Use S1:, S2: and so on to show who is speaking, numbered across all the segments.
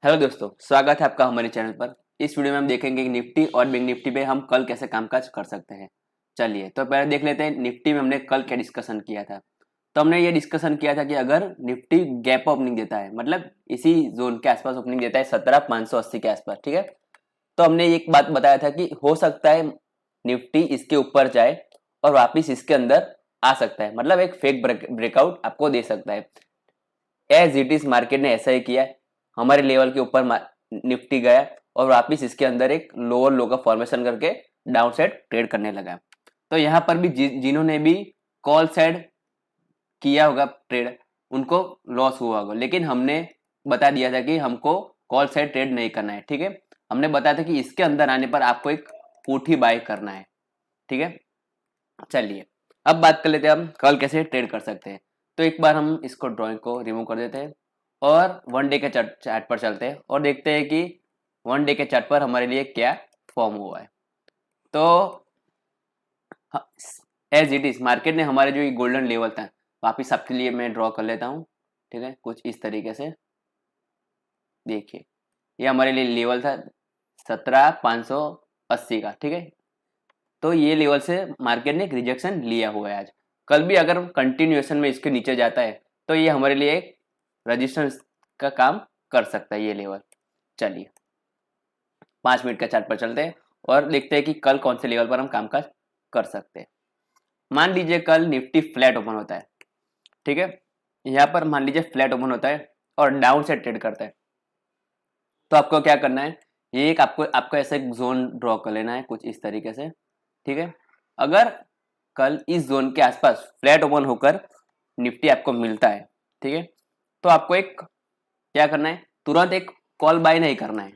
S1: Hello दोस्तों, स्वागत है आपका हमारे चैनल पर। इस वीडियो में हम देखेंगे कि निफ्टी और बैंक निफ्टी पे हम कल कैसे कामकाज कर सकते हैं। चलिए तो पहले देख लेते हैं निफ्टी में हमने कल क्या डिस्कशन किया था। तो हमने ये डिस्कशन किया था कि अगर निफ्टी गैप ओपनिंग देता है, मतलब इसी जोन के आसपास ओपनिंग देता है 17,580 के आसपास, ठीक है। तो हमने एक बात बताया था कि हो सकता है निफ्टी इसके ऊपर जाए और वापिस इसके अंदर आ सकता है, मतलब एक फेक ब्रेकआउट आपको दे सकता है। एज इट इज मार्केट ने ऐसा ही किया, हमारे लेवल के ऊपर निफ्टी गया और वापिस इसके अंदर एक लोअर लो का फॉर्मेशन करके डाउन साइड ट्रेड करने लगा। तो यहाँ पर भी जिन्होंने भी कॉल साइड किया होगा ट्रेड, उनको लॉस हुआ होगा, लेकिन हमने बता दिया था कि हमको कॉल साइड ट्रेड नहीं करना है, ठीक है। हमने बताया था कि इसके अंदर आने पर आपको एक पुट ही बाय करना है, ठीक है। चलिए अब बात कर लेते हैं हम कल कैसे ट्रेड कर सकते हैं। तो एक बार हम इसको ड्राइंग को रिमूव कर देते हैं और वन डे के चार्ट पर चलते हैं और देखते हैं कि वन डे के चार्ट पर हमारे लिए क्या फॉर्म हुआ है। तो एज इट इज मार्केट ने हमारे जो ये गोल्डन लेवल था, वापिस आपके लिए मैं ड्रॉ कर लेता हूँ, ठीक है। कुछ इस तरीके से देखिए, ये हमारे लिए लेवल था 17,580 का, ठीक है। तो ये लेवल से मार्केट ने एक रिजेक्शन लिया हुआ है आज। कल भी अगर कंटिन्यूएशन में इसके नीचे जाता है तो ये हमारे लिए एक रजिस्टेंस का काम कर सकता है ये लेवल। चलिए 5 मिनट का चार्ट पर चलते हैं और देखते हैं कि कल कौन से लेवल पर हम कामकाज कर सकते हैं। मान लीजिए कल निफ्टी फ्लैट ओपन होता है, ठीक है। यहाँ पर मान लीजिए फ्लैट ओपन होता है और डाउन से ट्रेड करता है, तो आपको क्या करना है, ये एक आपको ऐसा एक जोन ड्रॉ कर लेना है कुछ इस तरीके से, ठीक है। अगर कल इस जोन के आसपास फ्लैट ओपन होकर निफ्टी आपको मिलता है, ठीक है, तो आपको एक क्या करना है, तुरंत एक कॉल बाय नहीं करना है,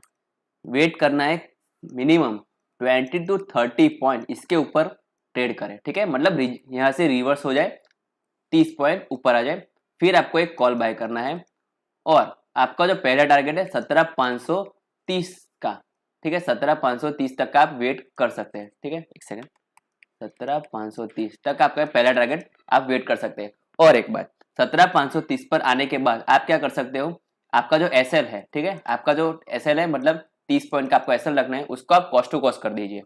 S1: वेट करना है। मिनिमम 20 to 30 पॉइंट इसके ऊपर ट्रेड करें, ठीक है। मतलब यहाँ से रिवर्स हो जाए, 30 पॉइंट ऊपर आ जाए, फिर आपको एक कॉल बाय करना है। और आपका जो पहला टारगेट है 17,530 का, ठीक है। 17,530 तक का आप वेट कर सकते हैं, ठीक है। एक सेकेंड, 17,530 तक आपका पहला टारगेट आप वेट कर सकते हैं। और एक बात, 17,530 पर आने के बाद आप क्या कर सकते हो, आपका जो एसएल है, ठीक है, आपका जो एसएल है मतलब 30 पॉइंट का आपको एसएल रखना है, उसको आप कॉस्ट टू कॉस्ट कर दीजिए।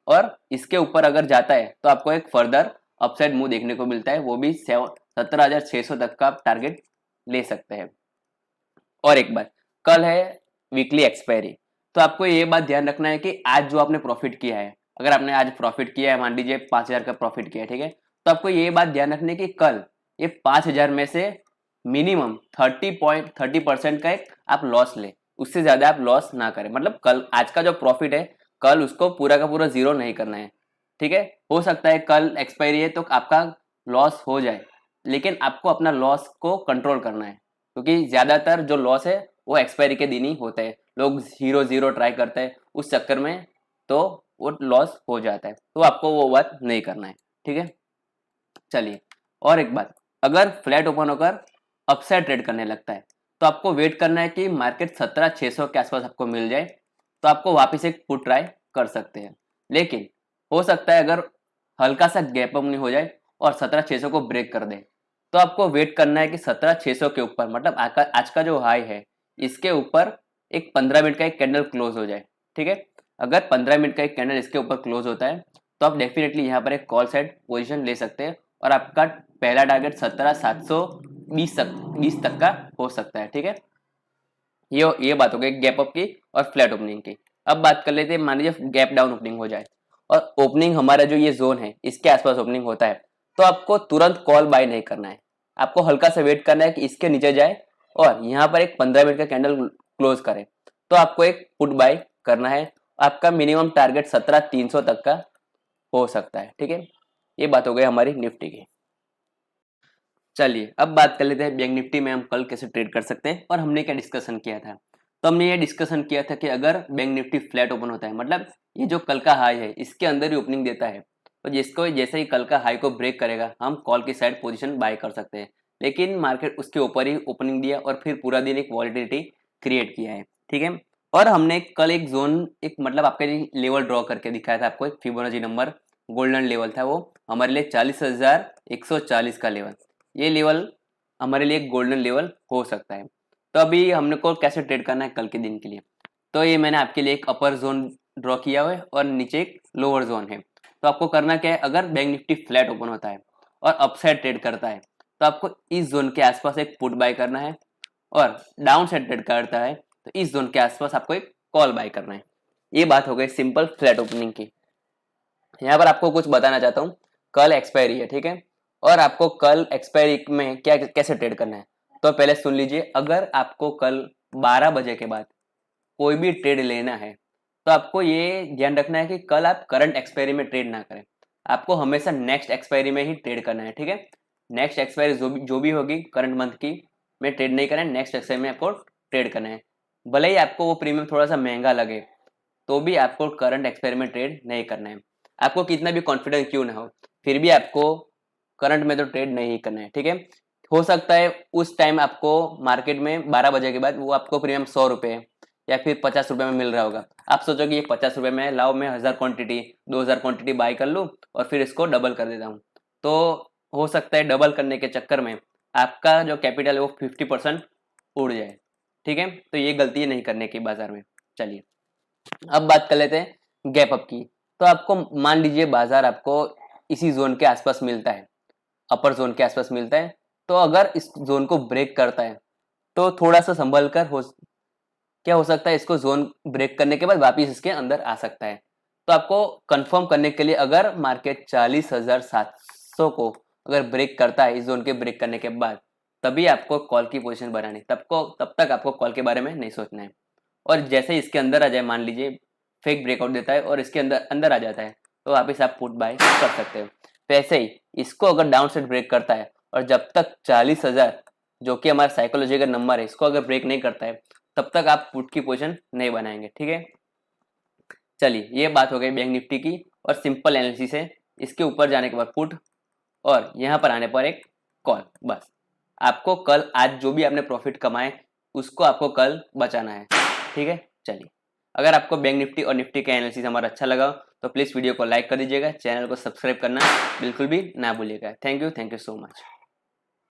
S1: और इसके ऊपर अगर जाता है तो आपको एक फर्दर अपसाइड मूव देखने को मिलता है, वो भी 17,600 तक का आप टारगेट ले सकते हैं। और एक बात, कल है वीकली एक्सपायरी, तो आपको ये बात ध्यान रखना है कि आज जो आपने प्रॉफिट किया है, अगर आपने आज प्रॉफिट किया है, मान लीजिए 5,000 का प्रॉफिट किया है, ठीक है, तो आपको ये बात ध्यान रखनी है कि कल ये 5,000 में से मिनिमम 30% का एक आप लॉस ले, उससे ज्यादा आप लॉस ना करें। मतलब कल आज का जो प्रॉफिट है, कल उसको पूरा का पूरा जीरो नहीं करना है, ठीक है। हो सकता है कल एक्सपायरी है तो आपका लॉस हो जाए, लेकिन आपको अपना लॉस को कंट्रोल करना है, क्योंकि ज्यादातर जो लॉस है वो एक्सपायरी के दिन ही होते हैं। लोग जीरो जीरो ट्राई करते हैं उस चक्कर में, तो वो लॉस हो जाता है, तो आपको वो बात नहीं करना है, ठीक है। चलिए और एक बात, अगर फ्लैट ओपन होकर अपसाइड ट्रेड करने लगता है तो आपको वेट करना है कि मार्केट 17,600 के आसपास आपको मिल जाए, तो आपको वापस एक पुट ट्राई कर सकते हैं। लेकिन हो सकता है अगर हल्का सा गैप अप नहीं हो जाए और 17,600 को ब्रेक कर दे, तो आपको वेट करना है कि 17,600 के ऊपर, मतलब आज का जो हाई है इसके ऊपर एक 15 मिनट का एक कैंडल क्लोज हो जाए, ठीक है। अगर 15 मिनट का एक कैंडल इसके ऊपर क्लोज होता है तो आप डेफिनेटली यहाँ पर एक कॉल साइड पोजीशन ले सकते हैं और आपका पहला टारगेट 17,720 तक का हो सकता है, ठीक है। ये बात हो गई गैप अप की और फ्लैट ओपनिंग की। अब बात कर लेते हैं, मान लीजिए गैप डाउन ओपनिंग हो जाए और ओपनिंग हमारा जो ये जोन है इसके आसपास ओपनिंग होता है, तो आपको तुरंत कॉल बाय नहीं करना है, आपको हल्का सा वेट करना है कि इसके नीचे जाए और यहाँ पर एक 15 मिनट का कैंडल क्लोज करे, तो आपको एक पुट बाय करना है। आपका मिनिमम टारगेट 17,300 तक का हो सकता है, ठीक है। ये बात हो गई हमारी निफ्टी की। चलिए अब बात कर लेते हैं बैंक निफ्टी में हम कल कैसे ट्रेड कर सकते हैं और हमने क्या डिस्कशन किया था। तो हमने ये डिस्कशन किया था कि अगर बैंक निफ्टी फ्लैट ओपन होता है, मतलब ये जो कल का हाई है इसके अंदर ही ओपनिंग देता है, तो जिसको जैसे ही कल का हाई को ब्रेक करेगा हम कॉल की साइड पोजीशन बाय कर सकते हैं। लेकिन मार्केट उसके ऊपर ही ओपनिंग दिया और फिर पूरा दिन एक वॉलिटिलिटी क्रिएट किया है, ठीक है। और हमने कल एक जोन, एक मतलब आपके लेवल ड्रॉ करके दिखाया था आपको, एक फिबोनाची नंबर गोल्डन लेवल था, वो हमारे लिए 40,140 का लेवल, ये लेवल हमारे लिए एक गोल्डन लेवल हो सकता है। तो अभी हमने को कैसे ट्रेड करना है कल के दिन के लिए, तो ये मैंने आपके लिए एक अपर जोन ड्रॉ किया हुआ है और नीचे एक लोअर जोन है। तो आपको करना क्या है, अगर बैंक निफ्टी फ्लैट ओपन होता है और अपसाइड ट्रेड करता है तो आपको इस जोन के आसपास एक पुट बाय करना है, और डाउन साइड ट्रेड करता है तो इस जोन के आसपास आपको एक कॉल बाय करना है। ये बात हो गई सिंपल फ्लैट ओपनिंग की। यहाँ पर आपको कुछ बताना चाहता हूँ, कल एक्सपायरी है, ठीक है, और आपको कल एक्सपायरी में क्या कैसे ट्रेड करना है। तो पहले सुन लीजिए, अगर आपको कल 12 बजे के बाद कोई भी ट्रेड लेना है तो आपको ये ध्यान रखना है कि कल आप करंट एक्सपायरी में ट्रेड ना करें, आपको हमेशा नेक्स्ट एक्सपायरी में ही ट्रेड करना है, ठीक है। नेक्स्ट एक्सपायरी जो भी होगी करंट मंथ की में ट्रेड नहीं करना है, नेक्स्ट एक्सपायरी में आपको ट्रेड करना है। भले ही आपको वो प्रीमियम थोड़ा सा महंगा लगे तो भी आपको करंट एक्सपायरी में ट्रेड नहीं करना है। आपको कितना भी कॉन्फिडेंस क्यों ना हो फिर भी आपको करंट में तो ट्रेड नहीं करना है, ठीक है। हो सकता है उस टाइम आपको मार्केट में 12 बजे के बाद वो आपको प्रीमियम 100 रुपये या फिर 50 रुपये में मिल रहा होगा। आप सोचोगे ये 50 रुपये में लाओ, मैं 1000 क्वांटिटी 2000 क्वांटिटी बाय कर लूँ और फिर इसको डबल कर देता हूँ। तो हो सकता है डबल करने के चक्कर में आपका जो कैपिटल है वो 50% उड़ जाए, ठीक है। तो ये गलती नहीं करने की बाजार में। चलिए अब बात कर लेते हैं गैप अप की। तो आपको मान लीजिए बाजार आपको इसी जोन के आसपास मिलता है, अपर जोन के आसपास मिलता है, तो अगर इस जोन को ब्रेक करता है तो थोड़ा सा संभल कर क्या हो सकता है, इसको जोन ब्रेक करने के बाद वापिस इसके अंदर आ सकता है। तो आपको कंफर्म करने के लिए अगर मार्केट 40,700 को अगर ब्रेक करता है इस जोन के ब्रेक करने के बाद, तभी आपको कॉल की पोजीशन बनानी, तब तक आपको कॉल के बारे में नहीं सोचना है। और जैसे ही इसके अंदर आ जाए, मान लीजिए फेक ब्रेकआउट देता है और इसके अंदर अंदर आ जाता है, तो वापिस आप पुट बाय कर सकते हो। वैसे ही इसको अगर डाउन साइड ब्रेक करता है और जब तक 40,000 जो कि हमारा साइकोलॉजिकल नंबर है इसको अगर ब्रेक नहीं करता है तब तक आप पुट की पोजीशन नहीं बनाएंगे, ठीक है। चलिए ये बात हो गई बैंक निफ्टी की और सिंपल एनालिसिस है। इसके ऊपर जाने के बाद पुट और यहाँ पर आने पर एक कॉल। बस आपको कल आज जो भी आपने प्रॉफिट कमाए उसको आपको कल बचाना है, ठीक है। चलिए अगर आपको बैंक निफ्टी और निफ्टी का एनालिसिस हमारा अच्छा लगा तो प्लीज़ वीडियो को लाइक कर दीजिएगा, चैनल को सब्सक्राइब करना बिल्कुल भी ना भूलिएगा। Thank you so much.